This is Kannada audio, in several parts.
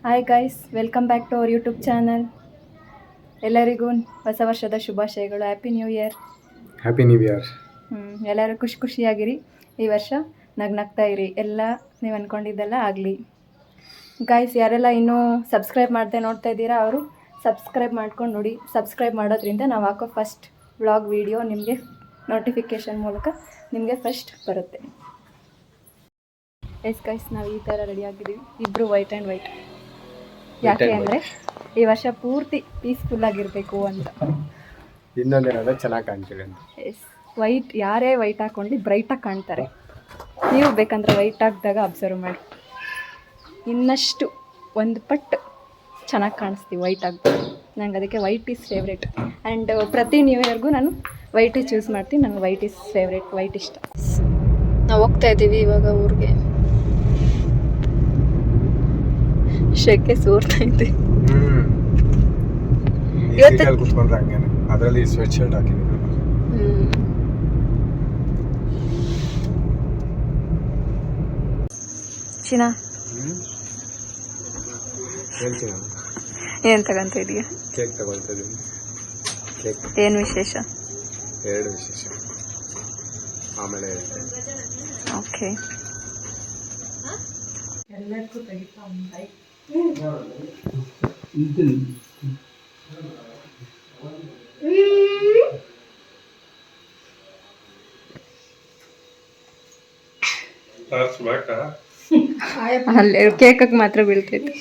Hi guys, welcome back to our YouTube channel. ಎಲ್ಲರಿಗೂ ಹೊಸ ವರ್ಷದ ಶುಭಾಶಯಗಳು. Happy new year. Happy new year. ಎಲ್ಲರೂ ಖುಷಿಯಾಗಿರಿ. ಈ ವರ್ಷ ನಗ್ನಗ್ತಾ ಇರಿ. ಎಲ್ಲ ನೀವು ಅಂದ್ಕೊಂಡಿದ್ದೆಲ್ಲ ಆಗಲಿ. ಗೈಸ್, ಯಾರೆಲ್ಲ ಇನ್ನೂ ಸಬ್ಸ್ಕ್ರೈಬ್ ಮಾಡದೆ ನೋಡ್ತಾ ಇದ್ದೀರಾ ಅವರು ಸಬ್ಸ್ಕ್ರೈಬ್ ಮಾಡ್ಕೊಂಡು ನೋಡಿ. ಸಬ್ಸ್ಕ್ರೈಬ್ ಮಾಡೋದ್ರಿಂದ ನಾವು ಹಾಕೋ ಫಸ್ಟ್ ವ್ಲಾಗ್ ವಿಡಿಯೋ ನಿಮಗೆ ನೋಟಿಫಿಕೇಷನ್ ಮೂಲಕ ನಿಮಗೆ ಫಸ್ಟ್ ಬರುತ್ತೆ. ಎಸ್ ಗೈಸ್, ನಾವು ಈ ಥರ ರೆಡಿಯಾಗಿದ್ದೀವಿ, ಇಬ್ಬರು ವೈಟ್ ಆ್ಯಂಡ್ ವೈಟ್. ಯಾಕೆ ಅಂದರೆ ಈ ವರ್ಷ ಪೂರ್ತಿ ಪೀಸ್ಫುಲ್ ಆಗಿರಬೇಕು ಅಂತ. ಇನ್ನೊಂದೇನಾದ್ರೆ ಚೆನ್ನಾಗಿ ಕಾಣ್ತೀವಿ ಅಂತ. ಎಸ್, ವೈಟ್ ಯಾರೇ ವೈಟ್ ಹಾಕ್ಕೊಂಡು ಬ್ರೈಟಾಗಿ ಕಾಣ್ತಾರೆ. ನೀವು ಬೇಕಂದ್ರೆ ವೈಟ್ ಹಾಕಿದಾಗ ಅಬ್ಸರ್ವ್ ಮಾಡಿ, ಇನ್ನಷ್ಟು ಒಂದು ಪಟ್ಟು ಚೆನ್ನಾಗಿ ಕಾಣಿಸ್ತೀವಿ ವೈಟ್ ಹಾಕ್ಬೇಕು. ನಂಗೆ ಅದಕ್ಕೆ ವೈಟ್ ಈಸ್ ಫೇವ್ರೇಟ್. ಆ್ಯಂಡ್ ಪ್ರತಿ ನ್ಯೂ ಇಯರ್ಗೂ ನಾನು ವೈಟೇ ಚೂಸ್ ಮಾಡ್ತೀನಿ. ನಂಗೆ ವೈಟ್ ಈಸ್ ಫೇವ್ರೇಟ್, ವೈಟ್ ಇಷ್ಟ. ನಾವು ಹೋಗ್ತಾ ಇದ್ದೀವಿ ಇವಾಗ ಊರಿಗೆ. ಶೆಕೆ ಸೋರ್ತಾ ಇವತ್ತು ಕೂತ್ಕೊಂಡ್ರೆ ಹಂಗೇನೆ. ಅದರಲ್ಲಿ ಸ್ವೆಟ್ ಶರ್ಟ್ ಹಾಕಿದ್ದೀನಿ. ಚಿನಾ ಹೇಳ್ತೀನಿ, ಏನು ತಗೊಂತ ಇದೀಯ? ಕೇಕ್ ತಗೊಳ್ತಾ ಇದ್ದೀನಿ. ಕೇಕ್ ಏನು ವಿಶೇಷ? ಎರಡು ವಿಶೇಷ, ಆಮೇಲೆ ಓಕೆ. ಎಲ್ಲರಿಗೂ ತೆಗಿತಾ ಉಂಟಾಯಿ. ಅಲ್ಲಿ ಕೇಕಕ್ಕೆ ಮಾತ್ರ ಬೀಳ್ತೈತಿ.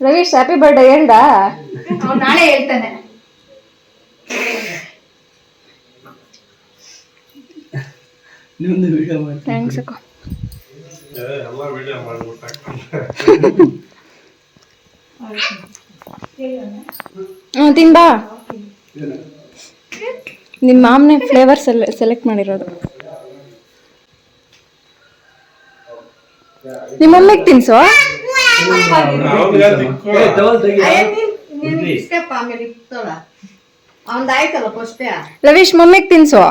ರವೀಶ್, ಹ್ಯಾಪಿ ಬರ್ಡೇ ಹೇಳ್ದ? ನಾಳೆ ಹೇಳ್ತಾನೆ. ಥ್ಯಾಂಕ್ಸ್ ಅಕ್ಕ. ತಿನ್ಬಾ. ನಿಮ್ಮ ಮಾಮನೆ ಫ್ಲೇವರ್ ಸೆಲೆಕ್ಟ್ ಮಾಡಿರೋದು. ನಿಮ್ಮ ಮಮ್ಮಿಗೆ ತಿನ್ಸೋ. ರವೀಶ್, ಮಮ್ಮಿಗೆ ತಿನ್ಸೋ.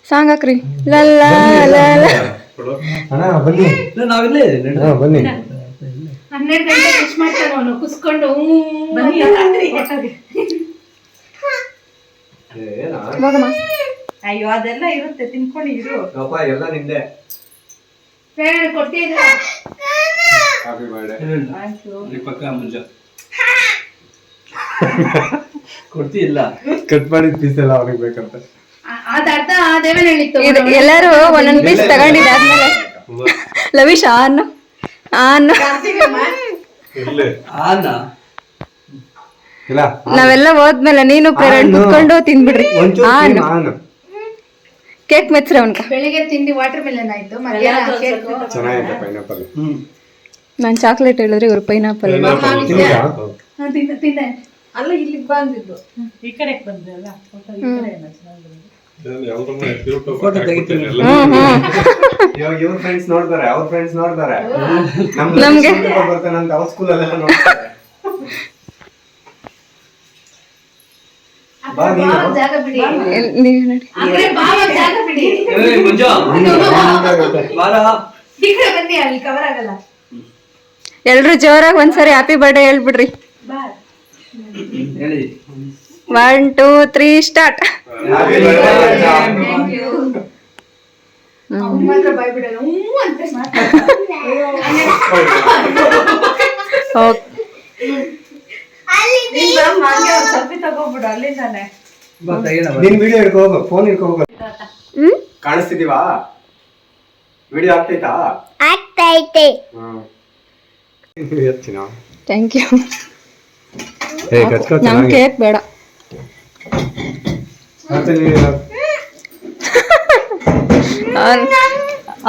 ಸಾಂಗ್ ಹಾಕ್ರಿ. ಲಲ್ಲ ಬನ್ನಿ. 12 ಗಂಟೆ ವಿಶ್ ಮಾಡ್ತಾನೆ ಅವನು ಕುಸ್ಕೊಂಡು. ಅಯ್ಯೋ, ಅದೆಲ್ಲ ಇರುತ್ತೆ, ತಿನ್ಕೊಂಡು ಇರು. ಎಲ್ಲ ನಿಂದೆ. ಕೊಡ್ತಿಲ್ಲ. Happy birthday. ಕೊಡ್ತಿಲ್ಲ, ಕಟ್ ಮಾಡಿದ ಪೀಸ್ ಎಲ್ಲ ಅವ್ರಿಗೆ ಬೇಕಂತ. ಅದರ್ಧ ದೇವನ ಹೇಳಿತ್ತು. ಎಲ್ಲರೂ ಒಂದೊಂದು ಪೀಸ್ ತಗೊಂಡಿದ್ದಾದ್ಮೇಲೆ ಲವೀಶ್ ಆನ್ ನಾವೆಲ್ಲ ಹೋದ್ಮೇಲೆ ನೀನು ಪೇರೆಂಟ್ ಕುತ್ಕೊಂಡು ತಿಂದ್ಬಿಡ್ರಿ. ಕೇಕ್ ಮೆಚ್ಚ್ರೆ ಅವನ್ಕ. ಬೆಳಿಗ್ಗೆ ತಿಂಡಿ ವಾಟರ್ ಮೆಲನ್ ಆಯ್ತು, ಮಧ್ಯಾಹ್ನ ಕೇಕ್. ಚೆನ್ನಾಗಿದೆ ಪೈನಾಪಲ್. ನಾನು ಚಾಕ್ಲೇಟ್ ಹೇಳಿದ್ರೆ ಇವ್ರು ಪೈನಾಪಲ್. ತಿಂದೆ ಅಲ್ಲ, ಇಲ್ಲಿ ಬಂದಿದ್ದು ಈ ಕಡೆ ಬಂದ್ರಲ್ಲ. ಇವಾಗ ಇವ್ರ ಫ್ರೆಂಡ್ಸ್ ನೋಡ್ತಾರೆ, ಅವ್ರ ಫ್ರೆಂಡ್ಸ್ ನೋಡ್ತಾರೆ, ನಮ್ಗೆ ಬರ್ತಾನಂತ ಅವ್ರ ಸ್ಕೂಲಲ್ಲೆಲ್ಲ ನೋಡ್ತಾರೆ. ಜಾಗ ಬಿಡಿ, ನೀವು ನೋಡಿ. ಜಾಗ ಬಿಡಿ. ಈ ಕಡೆ ಬನ್ನಿ, ಅಲ್ಲಿ ಕವರ್ ಆಗಲ್ಲ. ಎಲ್ರು ಜೋರಾಗಿ ಒಂದ್ಸರಿ ಹ್ಯಾಪಿ ಬರ್ಡೇ ಹೇಳ್ಬಿಡ್ರಿ. 1 2 3 ಸ್ಟಾರ್ಟ್. ಮಾತ್ರ ಬಾಯ್ ಬಿಡಲ್ಲ ಅಂತ ಸೆಲ್ಫಿ ತಗೋಬಿಡು ಅಲ್ಲಿಂದಾನೆ. ನಿನ್ ವಿಡಿಯೋ ಹಿಡ್ಕೊ ಹೋಗು, ಫೋನ್ ಹಿಡ್ಕೊ ಹೋಗು. ಕಾಣಿಸ್ತಿದೀವಾ? ವಿಡಿಯೋ ಆಗ್ತೈತಾ? ಆಗ್ತೈತೆ. Thank you. ಕಚ್ಕೋ, ನಮ್ ಕೇಕ್ ಬೇಡ.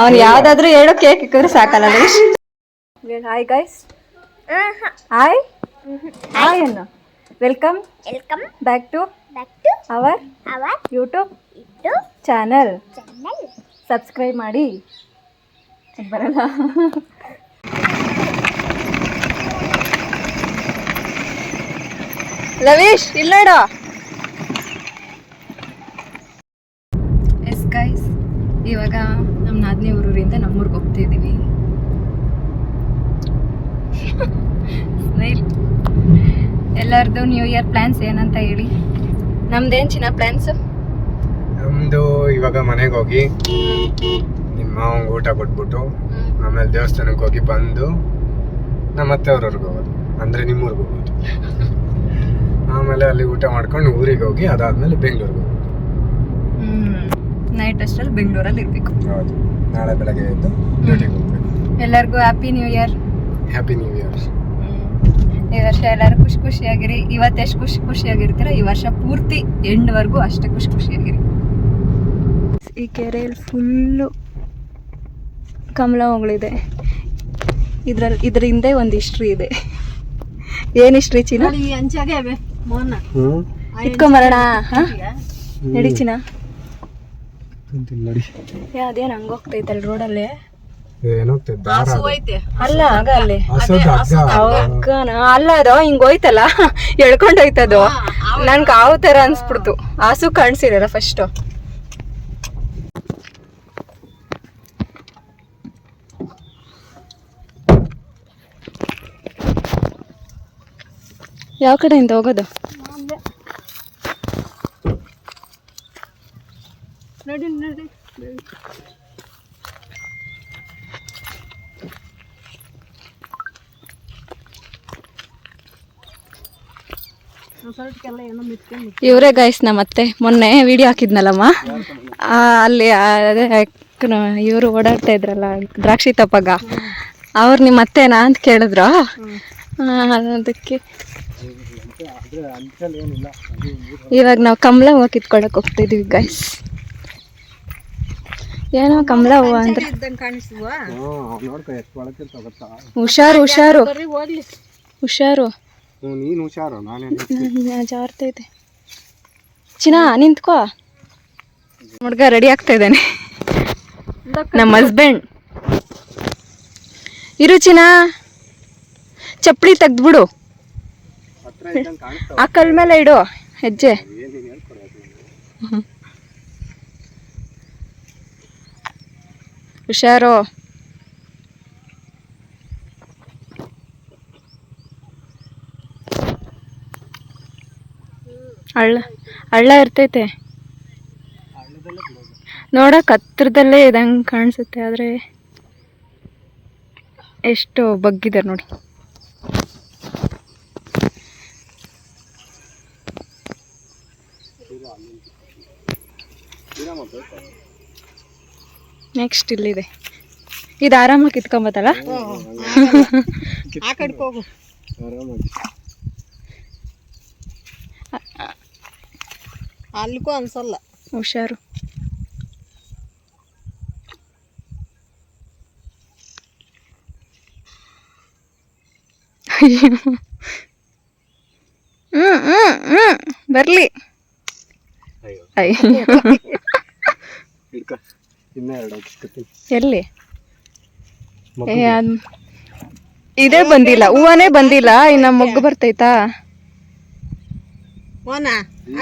ಅವ್ನು ಯಾವ್ದಾದ್ರು ಹೇಳೋ ಕೇಕ್ ಇಕ್ಕಿದ್ರೆ ಸಾಕಲ್ಲ. Hi guys. ಹಾಯ್ ಹಾಯ್ ಅನ್ನ. Welcome back to our YouTube channel. Subscribe ಮಾಡಿ. ಬರಲ್ಲ. ಲವೀಶ್, ಇಲ್ಲ ನೋಡ. ಎಸ್ ಗೈಸ್, ಇವಾಗ ನಮ್ಮ ನಾದಿನಿ ಊರಿಂದ ನಮ್ಮೂರಿಗೆ ಹೋಗ್ತಿದ್ದೀವಿ. ಸ್ಮೈಲ್. ಎಲ್ಲರದು ನ್ಯೂ ಇಯರ್ ಪ್ಲ್ಯಾನ್ಸ್ ಏನಂತ ಹೇಳಿ. ನಮ್ದೇನು ಚಿನ್ನ ಪ್ಲ್ಯಾನ್ಸು? ನಮ್ದು ಇವಾಗ ಮನೆಗೆ ಹೋಗಿ ನಿಮ್ಮ ಮಾವಂಗೆ ಊಟ ಕೊಟ್ಬಿಟ್ಟು ಆಮೇಲೆ ದೇವಸ್ಥಾನಕ್ಕೆ ಹೋಗಿ ಬಂದು ನಮ್ಮ ಅತ್ತೆಯವ್ರವ್ರಿಗೆ ಹೋಗೋದು, ಅಂದರೆ ನಿಮ್ಮೂರಿಗೆ ಹೋಗೋದು. ಆಮೇಲೆ ಅಲ್ಲಿ ಊಟ ಮಾಡ್ಕೊಂಡು ಊರಿಗೆ ಹೋಗಿ ಅದಾದ್ಮೇಲೆ ಬೆಂಗಳೂರಿಗೆ ಹೋಗೋದು. ನೈಟ್ ಅಷ್ಟರಲ್ಲಿ ಬೆಂಗಳೂರಲ್ಲಿ ಇರಬೇಕು. ಹೌದು, ನಾಳೆ ಬೆಳಗ್ಗೆ ಎದ್ದು ಡ್ಯೂಟಿಗೆ ಹೋಗ್ಬೇಕು. ಎಲ್ಲರಿಗೂ happy new year. Happy new year. ಈ ವರ್ಷ ಎಲ್ಲರೂ ಖುಷಿ ಖುಷಿಯಾಗಿರಿ. ಇವತ್ತು ಎಷ್ಟು ಖುಷಿಯಾಗಿರ್ತೀರ ಈ ವರ್ಷ ಪೂರ್ತಿ ಎಂಡ್ವರೆಗೂ ಅಷ್ಟೇ ಖುಷಿಯಾಗಿರಿ. ಈ ಕೆರೆಯಲ್ಲಿ ಫುಲ್ಲು ಕಮಲ ಹೂಗಳಿದೆ. ಇದ್ರ ಹಿಂದೆ ಒಂದು ಹಿಸ್ಟ್ರಿ ಇದೆ. ಏನು ಹಿಸ್ಟ್ರಿ ಚಿನ್ನ? ಇಟ್ಕೊಂಬರೋಣ. ನಡಿ ಚಿನ್ನ. ನೋಡಿ ಅದೇನು ಹಂಗ ಹೋಗ್ತೈತಲ್ಲ ರೋಡಲ್ಲಿ. ಅಲ್ಲ ಆಗ ಅಲ್ಲಿ ಅಲ್ಲ ಅದು ಹಿಂಗ್ ಹೋಯ್ತಲ್ಲ ಎಳ್ಕೊಂಡ್ ಹೋಯ್ತದು. ನನ್ಗೆ ಯಾವ ತರ ಅನ್ಸ್ಬಿಡ್ತು. ಹಸು ಕಾಣಿಸಿರಲ್ಲ ಫಸ್ಟ್. ಯಾವ ಕಡೆಯಿಂದ ಹೋಗೋದು? ನಡಿ ನಡಿ. ಇವರೇ ಗೈಸ್ ನಮ್ಮತ್ತೆ. ಮೊನ್ನೆ ವಿಡಿಯೋ ಹಾಕಿದ್ನಲ್ಲಮ್ಮ, ಅಲ್ಲಿ ಅದೇ ಇವರು ಓಡಾಡ್ತಾ ಇದ್ರಲ್ಲ ದ್ರಾಕ್ಷಿ ತಪ್ಪಗ, ಅವ್ರು ನಿಮ್ಮ ಅತ್ತೆನಾ ಅಂತ ಕೇಳಿದ್ರು. ಅದಕ್ಕೆ ಇವಾಗ ನಾವು ಕಮಲ ಹೂವು ಕಿತ್ಕೊಳಕ್ ಹೋಗ್ತಾ ಇದೀವಿ ಗೈಸ್. ಏನೋ ಕಮಲ ಹೂವು ಅಂದ್ರೆ ಹುಷಾರು ಹುಷಾರು ಹುಷಾರು. ನೀನು ಹುಷಾರು, ಜಾರ್ತೈತೆ. ಚಿನ್ನ ನಿಂತ್ಕೋ. ಹುಡ್ಗ ರೆಡಿ ಆಗ್ತಾ ಇದ್ದಾನೆ, ನಮ್ಮ ಹಸ್ಬೆಂಡ್. ಇರು ಚಿನ್ನ, ಚಪ್ಪಲಿ ತೆಗ್ದ್ಬಿಡು, ಆ ಕಲ್ ಮೇಲೆ ಇಡು ಹೆಜ್ಜೆ. ಹುಷಾರು. ಹಳ್ಳ ಇರ್ತೈತೆ ನೋಡಕ್ ಹತ್ರದಲ್ಲೇ ಇದಂಗೆ ಕಾಣಿಸುತ್ತೆ, ಆದರೆ ಎಷ್ಟು ಬಗ್ಗಿದ್ದಾರೆ ನೋಡಿ. ನೆಕ್ಸ್ಟ್ ಇಲ್ಲಿದೆ, ಇದು ಆರಾಮಾಗಿ ಕಿತ್ಕೊಂಬತ್ತಲ್ಲ. ಅಲ್ಲಿಗೂ ಅನ್ಸಲ್ಲ. ಹುಷಾರು. ಬರ್ಲಿ. ಎಲ್ಲಿ ಇದೇ ಬಂದಿಲ್ಲ, ಹೂವನೇ ಬಂದಿಲ್ಲ, ಇನ್ನ ಮೊಗ್ಗು ಬರ್ತೈತಾ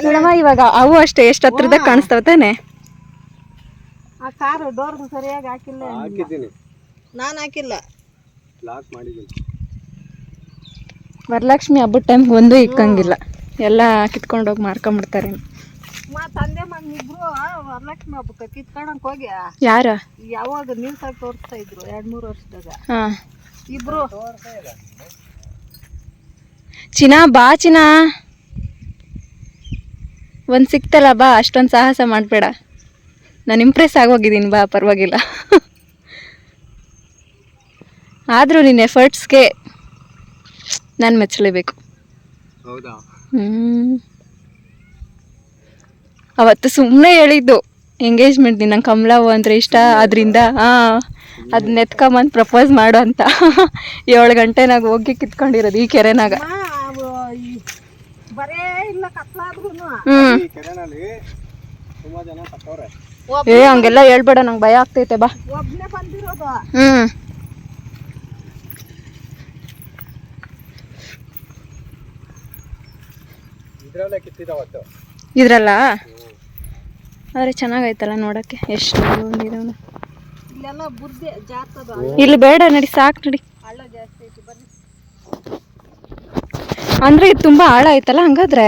ನೋಡಮ್ಮ. ಇವಾಗ ಅವು ಅಷ್ಟೇ, ಎಷ್ಟು ಹತ್ರದಾಗ ಕಾಣಿಸ್ತಾವ ತಾನೆ. ಆ ಕಾರು ಡೋರ್ ಸರಿಯಾಗಿ ಹಾಕಿಲ್ಲ. ನಾನು ಹಾಕಿಲ್ಲ, ಲಾಕ್ ಮಾಡಿದ್ದೀನಿ. ವರಲಕ್ಷ್ಮಿ ಹಬ್ಬದ ಟೈಮ್ ಒಂದು ಇಕ್ಕಂಗಿಲ್ಲ, ಎಲ್ಲ ಕಿತ್ಕೊಂಡೋಗಿ ಮಾರ್ಕೊಂಡ್ಬಿಡ್ತಾರೆ. ತಂದೆ ಮಗ ಇಬ್ರು ವರಲಕ್ಷ್ಮಿ ಹಬ್ಬಕ್ಕೆ ಕಿತ್ಕೊಳಕ್ ಹೋಗಿ ಯಾರ ಯಾವಾಗ ನ್ಯೂಸಾಗಿ ತೋರಿಸ್ತಾ ಇದ್ರು 2-3 ವರ್ಷದಾಗ. ಇಬ್ರು ಚಿನ್ನ ಬಾ, ಚಿನ್ನ ಒಂದು ಸಿಕ್ತಲ್ಲ ಬಾ, ಅಷ್ಟೊಂದು ಸಾಹಸ ಮಾಡಬೇಡ. ನಾನು ಇಂಪ್ರೆಸ್ ಆಗೋಗಿದ್ದೀನಿ, ಬಾ ಪರವಾಗಿಲ್ಲ. ಆದರೂ ನಿನ್ನ ಎಫರ್ಟ್ಸ್ಗೆ ನಾನು ಮೆಚ್ಚಲೇಬೇಕು. ಅವತ್ತು ಸುಮ್ಮನೆ ಹೇಳಿದ್ದು ಎಂಗೇಜ್ಮೆಂಟ್, ನಂಗೆ ಕಮಲ ಹೂವು ಅಂದರೆ ಇಷ್ಟ, ಅದರಿಂದ ಅದನ್ನ ಎತ್ಕೊಂಬಂದು ಪ್ರಪೋಸ್ ಮಾಡು ಅಂತ. 7 ಗಂಟೆನಾಗ ಹೋಗಿ ಕಿತ್ಕೊಂಡಿರೋದು ಈ ಕೆರೆನಾಗ. ಏ ಹಂಗೆಲ್ಲ ಹೇಳ್ಬೇಡ, ನಂಗೆ ಭಯ ಆಗ್ತೈತೆ, ಬಾ. ಇದ್ರಲ್ಲ ಆದ್ರೆ ಚೆನ್ನಾಗೈತಲ್ಲ ನೋಡಕ್ಕೆ. ಎಷ್ಟು ಇಲ್ಲಿ ಬೇಡ, ನಡಿ ಸಾಕು, ನಡಿ. ಅಂದ್ರೆ ಇದು ತುಂಬಾ ಆಳ ಆಯ್ತಲ್ಲ ಹಂಗಾದ್ರೆ.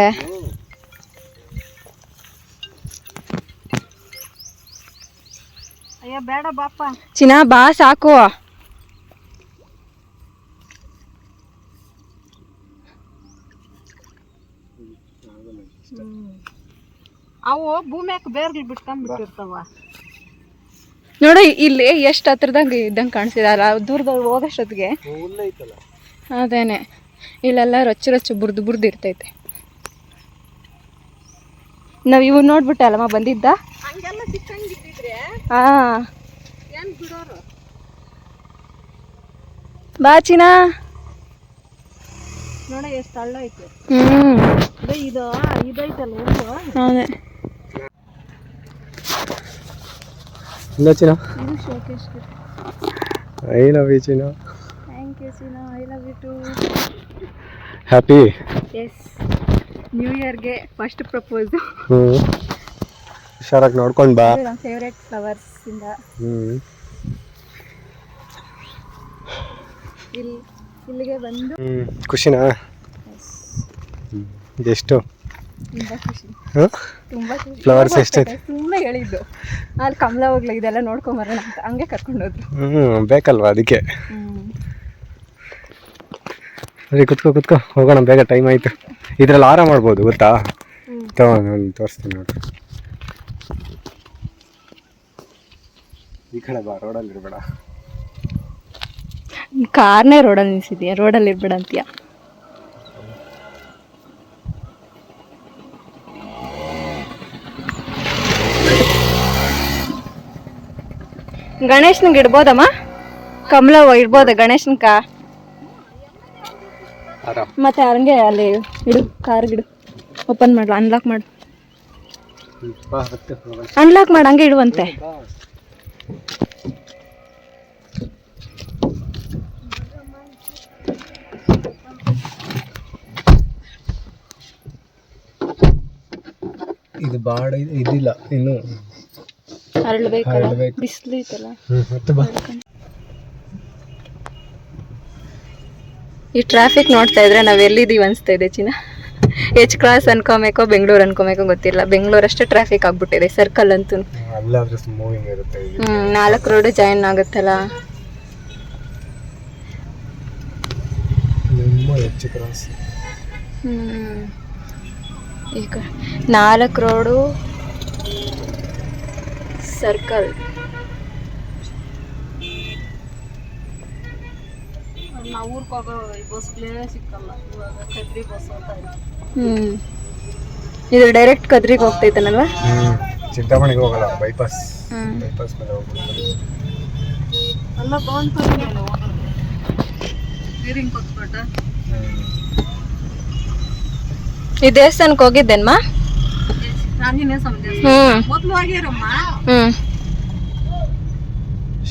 ಅಯ್ಯ ಬೇಡ ಬಾಪ. ಚಿನ್ನ ಬಾ ಸಾಕು. ಅವು ಭೂಮ್ಯಾಕ ಬೇರ್ಗಳು ಬಿಟ್ಕೊಂಡ್ಬಿಟ್ಟಿರ್ತಾವ. ನೋಡ ಇಲ್ಲಿ ಎಷ್ಟು ಹತ್ರದಾಗ ಇದ್ದಂಗೆ ಕಾಣಿಸಿದಾರ ದೂರದಾಗ ಹೋಗೋಷ್ಟೊತ್ತಿಗೆ. ಅದೇನೆ ಇಲ್ಲೆಲ್ಲ ರೊಚ್ಚು ಬುರ್ದು ಇರ್ತೈತೆ. ನಾವ್ ಇವ್ ನೋಡ್ಬಿಟ್ಟೆ ಅಲ್ಲಮ್ಮ ಬಂದಿದ್ದ. ಹಂಗೆಲ್ಲ ಸಿಕ್ಕಂಗಿದ್ದಿದ್ರೆ ಹಾ ಏನ್ ಬಿಡೋರು. ಬಾ ಚಿನ್ನ. ನೋಡ ಎಷ್ಟು ಹಳ್ಳ ಐತೆ. ಇದು ಇದೈತಲ್ಲ ಅದೇ ಇಲ್ಲ ಚಿನ್ನ. ಇದು ಶೋಕೇಶ್. ಐ ಲವ್ ಯು ಚಿನ್ನ. ಥ್ಯಾಂಕ್ ಯು ಚಿನ್ನ. I love you too. Happy. Yes, new ಇಯರ್ಗೆ ಫಸ್ಟ್ ಪ್ರಪೋಸ್. ಹುಷಾರಾಗಿ ನೋಡ್ಕೊಂಡು ಬಾ. ನನ್ನ ಫೇವ್ರೆಟ್ ಫ್ಲವರ್ಸ್ ಇಂದ. ಇಲ್ಲಿಗೆ ಬಂದು ಖುಷಿನಾ? ಎಷ್ಟು? ತುಂಬಾ ಖುಷಿ. ತುಂಬಾ ಖುಷಿ. ಫ್ಲವರ್ಸ್ ಎಷ್ಟೈತೆ? ಸುಮ್ಮನೆ ಹೇಳಿದ್ದು ಅಲ್ಲಿ ಕಮಲ ಹೋಗ್ಲ ಇದೆಲ್ಲ ನೋಡ್ಕೊಂಬರೋಣ ಅಂತ ಹಂಗೆ ಕರ್ಕೊಂಡೋದ್ರು. ಬೇಕಲ್ವಾ ಅದಕ್ಕೆ. ಸರಿ ಕುತ್ಕೋ ಹೋಗೋಣ, ಬೇಗ ಟೈಮ್ ಆಯ್ತು. ಇದ್ರಲ್ಲಿ ಆರಾಮ ಮಾಡ್ಬೋದು ಗೊತ್ತಾ? ನಾನು ತೋರಿಸ್ತೀನಿ ನೋಡಿ. ಈ ಕಡೆ ಬಾ, ರೋಡಲ್ಲಿ ಇರಬೇಡ. ಕಾರ್ನೇ ರೋಡಲ್ಲಿ ನಿಲ್ಸಿದ್ಯಾ, ರೋಡಲ್ಲಿ ಇರ್ಬೇಡ ಅಂತೀಯ. ಗಣೇಶನ್ಗೆ ಇಡ್ಬೋದಮ್ಮ? ಕಮಲವ್ವ ಇಡ್ಬೋದ ಗಣೇಶನ್ಕ? ಮತ್ತೆ ಹಂಗೆ ಅಲ್ಲಿ ಇಡು, ಕಾರ್ಗಿಡು. ಓಪನ್ ಮಾಡು, ಅನ್ಲಾಕ್ ಮಾಡು. ಅನ್ಲಾಕ್ ಮಾಡು, ಹಂಗೆ ಇಡುವಂತೆ. ಇದು ಬಾಡ ಇದಿಲ್ಲ ಇನ್ನು, ಹರಳ್ಬೇಕಲ್ಲ, ಬಿಸಿಲು ಐತಲ್ಲ. ಈ ಟ್ರಾಫಿಕ್ ನೋಡ್ತಾ ಇದ್ರೆ ನಾವ್ ಎಲ್ಲಿದ್ದೀವಿ ಅನ್ಸ್ತಾ ಇದೆ ಚಿನ್ನ. ಎಚ್ ಕ್ರಾಸ್ ಅನ್ಕೋಬೇಕೋ ಬೆಂಗಳೂರು ಅನ್ಕೋಬೇಕೋ ಗೊತ್ತಿಲ್ಲ. ಬೆಂಗಳೂರು ಅಷ್ಟೇ ಟ್ರಾಫಿಕ್ ಆಗ್ಬಿಟ್ಟಿದೆ ಸರ್ಕಲ್ ಅಂತೂ. 4 ರೋಡ್ ಜಾಯಿನ್ ಆಗುತ್ತಲ್ಲ. ಈಗ 4 ರೋಡು ಸರ್ಕಲ್. ನಾವು ಊರ್ಗೆ ಹೋಗೋ ಬಸ್ಗಳೇ ಸಿಕ್ಕಲ್ಲ ಇವಾಗ. ಕದ್ರಿ ಬಸ್ ಅಂತ ಇದೆ. ಇದು ಡೈರೆಕ್ಟ್ ಕದ್ರಿಗೆ ಹೋಗ್ತೈತನಲ್ವಾ? ಚಿಂತಾಮಣಿಗೆ ಹೋಗಲ್ಲ, ಬೈಪಾಸ್ ಮೇಲೆ ಹೋಗ್ಬೋದು. ಅಲ್ಲ ಬಾಂಡ್ಪಲ್ಲಿ ನೀರಿಂಗ್ ಕೊಟ್ಬಿಟ್ಟ. ಈ ದೇವಸ್ಥಾನಕ್ಕೆ ಹೋಗಿದ್ದೇನ್ಮಾ? ಆಂಜನೇಯ ಸ್ವಾಮಿ ಮೊದಲು ಆಗಿರಮ್ಮ.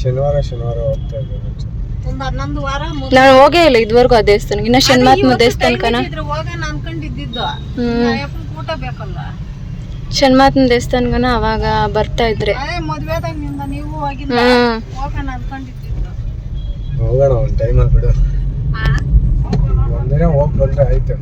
ಶನಿವಾರ ಹೋಗ್ತಾ ಇದ್ದೀವಿ. ಒಂದು 11 ವಾರ ನಾನು ಹೋಗೇ ಇಲ್ಲ ಇದುವರೆಗೂ ಆ ದೇವಸ್ಥಾನಕ್ಕೆ. ಇನ್ನ ಶನ್ಮಾತ್ಮ ದೇವಸ್ಥಾನಕ್ಕನ ಹೋಗೋಣ ಅನ್ಕೊಂಡಿದ್ದಿದ್ದು. ಊಟ ಬೇಕಲ್ಲ. ಶನ್ಮಾತ್ಮ ದೇವಸ್ಥಾನಗನ ಅವಾಗ ಬರ್ತಾ ಇದ್ರೆ. ಮದ್ವೆದಾಗ ನಿಂದ ನೀವು ಹೋಗಿಲ್ಲ. ಹೋಗೋಣ ಅನ್ಕೊಂಡಿದ್ದಿದ್ದು. ಹೋಗೋಣ ಒಂದು ಟೈಮಲ್ಲಿ ಬಿಡು. ಒಂದಿನ ಹೋಗಿ ಬಂದ್ರೆ ಆಯ್ತು.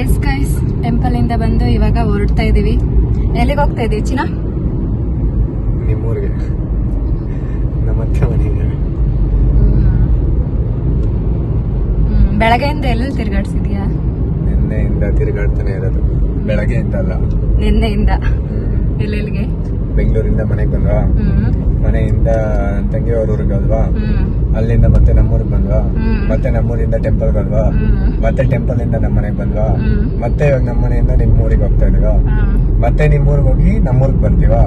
ಎಸ್ ಗೈಸ್, ಟೆಂಪಲ್ ಇಂದ ಬಂದು ಇವಾಗ ಹೊರಡ್ತಾ ಇದೀವಿ. ಎಲ್ಲಿಗೆ ಹೋಗ್ತಾ ಇದೀವಿ ಚಿನ್ನ? ನಿಮ್ಮೂರಿಗೆ, ನಮ್ಮ ಅತ್ತೆ ಮನೆಗೆ. ಬೆಳಗ್ಗೆಯಿಂದ ಎಲ್ಲೆಲ್ಲಿ ತಿರ್ಗಾಡ್ಸಿದ್ಯಾ? ನಿನ್ನೆಯಿಂದ ತಿರುಗಾಡ್ತಾನೆ ಇರೋದು. ಬೆಳಗ್ಗೆಯಿಂದ ಅಲ್ಲ, ನಿನ್ನೆಯಿಂದ. ಎಲ್ಲೆಲ್ಲಿಗೆ? ಬೆಂಗಳೂರಿಂದ ಮನೆಗೆ ಬಂದ್ವಾ, ಮನೆಯಿಂದ ನನ್ನ ತಂಗಿ ಅವ್ರ ಊರಿಗೆ ಹೋದ್ವಾ, ಅಲ್ಲಿಂದ ಮತ್ತೆ ನಮ್ಮೂರಿಗೆ ಬಂದ್ವಾ, ಮತ್ತೆ ನಮ್ಮೂರಿಂದ ಟೆಂಪಲ್ಗೆ ಹೋದ್ವಾ, ಮತ್ತೆ ಟೆಂಪಲ್ ಇಂದ ನಮ್ಮ ಮನೆಗೆ ಬಂದ್ವಾ, ಮತ್ತೆ ಇವಾಗ ನಮ್ಮ ಮನೆಯಿಂದ ನಿಮ್ಮೂರಿಗೆ ಹೋಗ್ತಾ ಇದೀವಾ, ಮತ್ತೆ ನಿಮ್ಮೂರಿಗೆ ಹೋಗಿ ನಮ್ಮೂರಿಗೆ ಬರ್ತೀವಾ,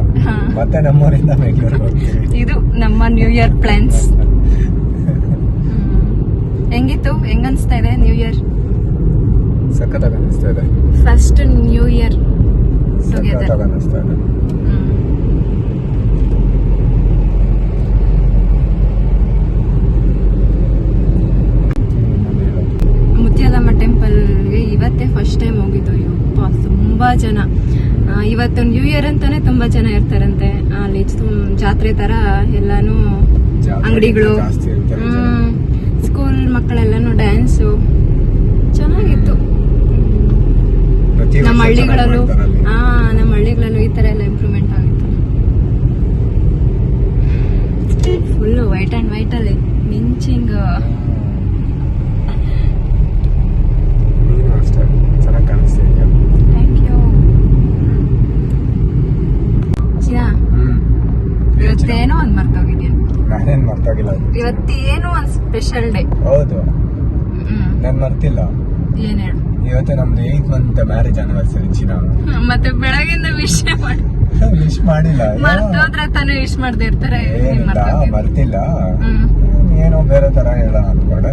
ಮತ್ತೆ ನಮ್ಮೂರಿಂದ ಬೆಂಗಳೂರಿಗೆ ಹೋಗ್ತೀವಿ. ಇದು ನಮ್ಮ ನ್ಯೂ ಇಯರ್ ಪ್ಲಾನ್ಸ್. ಹೆಂಗಿತ್ತು? ಹೆಂಗನ್ಸ್ತಾ ಇದೆ ನ್ಯೂ ಇಯರ್? ಸಖತ್ತಾಗಿ ಅನಿಸ್ತಾ ಇದೆ. First new year together. ಸಖತ್ತಾಗಿ ಅನಿಸ್ತಾ ಇದೆ. ಮುತ್ಯಾಲಮ್ಮ ಟೆಂಪಲ್ಗೆ ಇವತ್ತೇ ಫಸ್ಟ್ ಟೈಮ್ ಹೋಗಿದ್ದು. ಯಪ್ಪ ತುಂಬಾ ಜನ. ಇವತ್ತು ನ್ಯೂ ಇಯರ್ ಅಂತಾನೆ ತುಂಬಾ ಜನ ಇರ್ತಾರಂತೆ ಅಲ್ಲಿ. ಜಾತ್ರೆ ತರ ಎಲ್ಲಾನು ಅಂಗಡಿಗಳು, ಜಾಸ್ತಿ ಇರ್ತಾರೆ ಜನ. ಸ್ಕೂಲ್ ಮಕ್ಕಳೆಲ್ಲಾನು ಡ್ಯಾನ್ಸು ಚೆನ್ನಾಗಿತ್ತು. ಪ್ರತಿ ವರ್ಷ ನಮ್ಮ ಹಳ್ಳಿಗಳಲ್ಲೂ ಚೆನ್ನಾಗ್ ಮಾಡ್ತಾರೆ ಅಲ್ಲಿ. ನಮ್ಮ ಹಳ್ಳಿಗಳಲ್ಲೂ ಈ ತರ ಎಲ್ಲ ಇಂಪ್ರೂವ್ಮೆಂಟ್ ಆಗಿತ್ತು. ಫುಲ್ ವೈಟ್ ಅಂಡ್ ವೈಟ್ ಅಲ್ಲಿ ಮಿಂಚಿಂಗ್. ನೀನು ಅಷ್ಟೇ ಚೆನ್ನಾಗಿ ಕಾಣಿಸ್ತಾ ಇದೆಯಾ. Thank you. ಇವತ್ತೇನೋ ಒಂದ್ ಮರ್ತೋಗಿದ್ಯಾ. ನಾನೇನ್ ಮರ್ತೋಗಿಲ್ಲ. ಇವತ್ತೇನೋ ಒಂದ್ ಸ್ಪೆಷಲ್ ಡೇ. ಹೌದು, ನಾನ್ ಮರ್ತಿಲ್ಲ. ಏನ್ ಹೇಳು. ಇವತ್ತು ನಮ್ದು 8th month ಮ್ಯಾರೇಜ್ ಆನಿವರ್ಸರಿ ಚಿನ್ನ. ಮತ್ತೆ ಬೆಳಗಿಂದ ವಿಶ್ ಮಾಡಿ ವಿಶ್ ಮಾಡಿಲ್ಲ. ಮರ್ತೋದ್ರೆ ತಾನೇ ವಿಶ್ ಮಾಡದೇ ಇರ್ತಾರೆ. ಏನಿಲ್ಲ, ಮರ್ತಿಲ್ಲ. ಏನೋ ಬೇರೆ ತರ ಹೇಳ ಅಂದ್ಕೊಂಡೆ.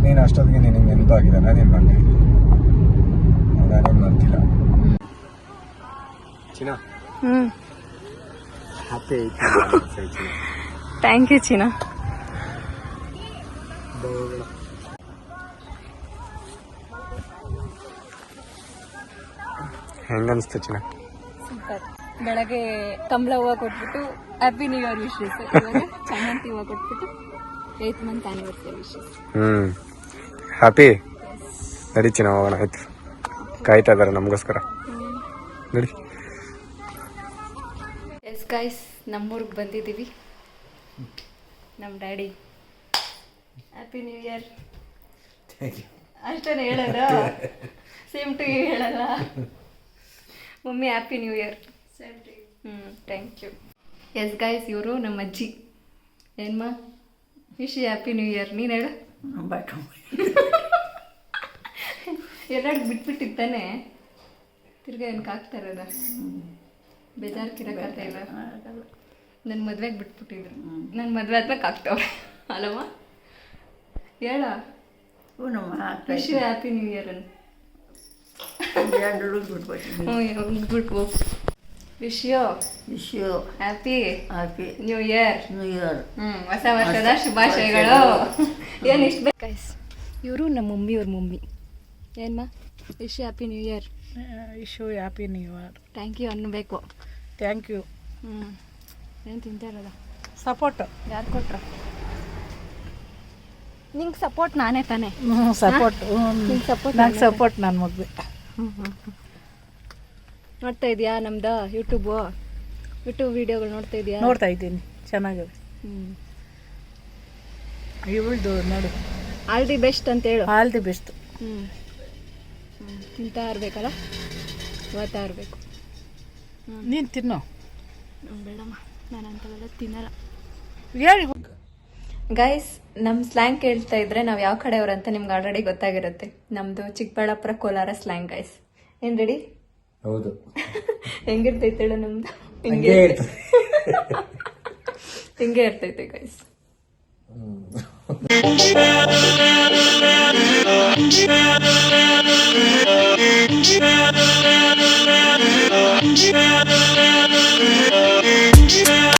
ನೀನ್ ಅಷ್ಟೊತ್ತಿಗೆ ನಿನಗೆ ನೆನಪಾಗಿದೆ. ನಾನೇನ್ ಬಂದೆ, ನಾನೇನ್ ಮರ್ತಿಲ್ಲ. ಚಿನ್ನ, ಹ್ಯಾಪಿ 8th month anniversary ಚಿನ್ನ. ಥ್ಯಾಂಕ್ ಯು ಚಿನ್ನ. ಹೆಂಗನ್ಸ್ತು ಚಿನ್ನ? ಸೂಪರ್. ಬೆಳಗ್ಗೆ ಕಮಲ ಹೂವು ಕೊಟ್ಬಿಟ್ಟು ಹ್ಯಾಪಿ ನ್ಯೂ ಇಯರ್ ವಿಶಸ್. ಚಾಮಂತಿ ಹೂವು ಕೊಟ್ಬಿಟ್ಟು 8th month anniversary wishes. Happy. ನಡಿ ಚಿನ್ನ, ಹೋಗೋಣ. ಆಯ್ತು, ಕಾಯ್ತಾ ಇದಾರೆ ನಮಗೋಸ್ಕರ. ನಡಿ. ಎಸ್ ಗೈಸ್, ನಮ್ಮೂರಿಗೆ ಬಂದಿದ್ದೀವಿ. ನಮ್ಮ ಡ್ಯಾಡಿ ಹ್ಯಾಪಿ ನ್ಯೂ ಇಯರ್ ಅಷ್ಟೇ ಹೇಳೋದ. ಸೇಮ್ ಟು ಯು ಹೇಳಲ್ಲ. Mummy happy new year. Thank you. Yes guys, ಇವರು ನಮ್ಮ ಅಜ್ಜಿ. ಏನ್ಮ ವಿಶ್ ಹ್ಯಾಪಿ ನ್ಯೂ ಇಯರ್. ನೀನು ಹೇಳು. ಎರಡು ಬಿಟ್ಬಿಟ್ಟಿತ್ತಾನೆ, ತಿರ್ಗಾ ಏನಕ್ಕೆ ಆಗ್ತಾ ಇರೋದ? ಬೇಜಾರ್ಕಿರಕತ್ತ ಇಲ್ಲ. ನನ್ನ ಮದ್ವೆಗೆ ಬಿಟ್ಬಿಟ್ಟಿದ್ರು. ನನ್ನ ಮದ್ವೆ ಆದ್ಮೇಲೆ ಆಗ್ತಾವೆ ಅಲ್ಲಮ್ಮ. ಹೇಳ ವಿಶ್ ಹ್ಯಾಪಿ ನ್ಯೂ ಇಯರ್ ಅನ್ನು. ಬಿಟ್ಬಿಟ್ಟು wish you happy new year. ಹೊಸ ವರ್ಷದ ಶುಭಾಶಯಗಳು. ಏನು ಇಷ್ಟ ಬೇಕು ಗೈಸ್. ಇವರು ನಮ್ಮ ಮಮ್ಮಿಯವ್ರ ಮಮ್ಮಿ. ಏನ್ಮ wish happy new year. Wish you happy new year. Thank you ಅನ್ನಬೇಕು. Thank you. ಏನು ತಿಂತಾ ಇರೋದ? ಸಪೋರ್ಟ್ ಯಾರು ಕೊಟ್ರ ನಿಂಗೆ ಸಪೋರ್ಟ್? ನಾನೇ ತಾನೇ ಸಪೋರ್ಟ್. ನಿಂಗೆ ಸಪೋರ್ಟ್? ನಂಗೆ ಸಪೋರ್ಟ್ ನನ್ನ ಮದುವೆ. ನೋಡ್ತಾ ಇದೆಯಾ ನಮ್ದು ಯೂಟ್ಯೂಬ್ ವಿಡಿಯೋಗಳು ನೋಡ್ತಾ ಇದೆಯಾ? ನೋಡ್ತಾ ಇದ್ದೀನಿ, ಚೆನ್ನಾಗಿದೆ. ಇವಳ್ದು ನೋಡು. ಆಲ್ ದಿ ಬೆಸ್ಟ್ ಅಂತ ಹೇಳು. All the best. ತಿಂತಾ ಇರ್ಬೇಕಲ್ಲ, ಓದ್ತಾ ಇರಬೇಕು. ನೀನು ತಿನ್ನೋ. ಬೇಡಮ್ಮ, ನಾನು ಅಂಥವೆಲ್ಲ ತಿನ್ನಲ್ಲ. ಹೇಳಿ ಗೈಸ್, ನಮ್ಮ ಸ್ಲ್ಯಾಂಗ್ ಕೇಳ್ತಾ ಇದ್ರೆ ನಾವು ಯಾವ ಕಡೆಯವ್ರು ಅಂತ ನಿಮ್ಗೆ ಆಲ್ರೆಡಿ ಗೊತ್ತಾಗಿರುತ್ತೆ. ನಮ್ದು ಚಿಕ್ಕಬಳ್ಳಾಪುರ ಕೋಲಾರ ಸ್ಲ್ಯಾಂಗ್ ಗೈಸ್. ಏನ್ ರೆಡಿ? ಹೌದು. ಹೆಂಗಿರ್ತೈತೆ ಹೇಳು ನಮ್ದು? ಹಿಂಗೆ ಇರ್ತೈತೆ ಗೈಸ್.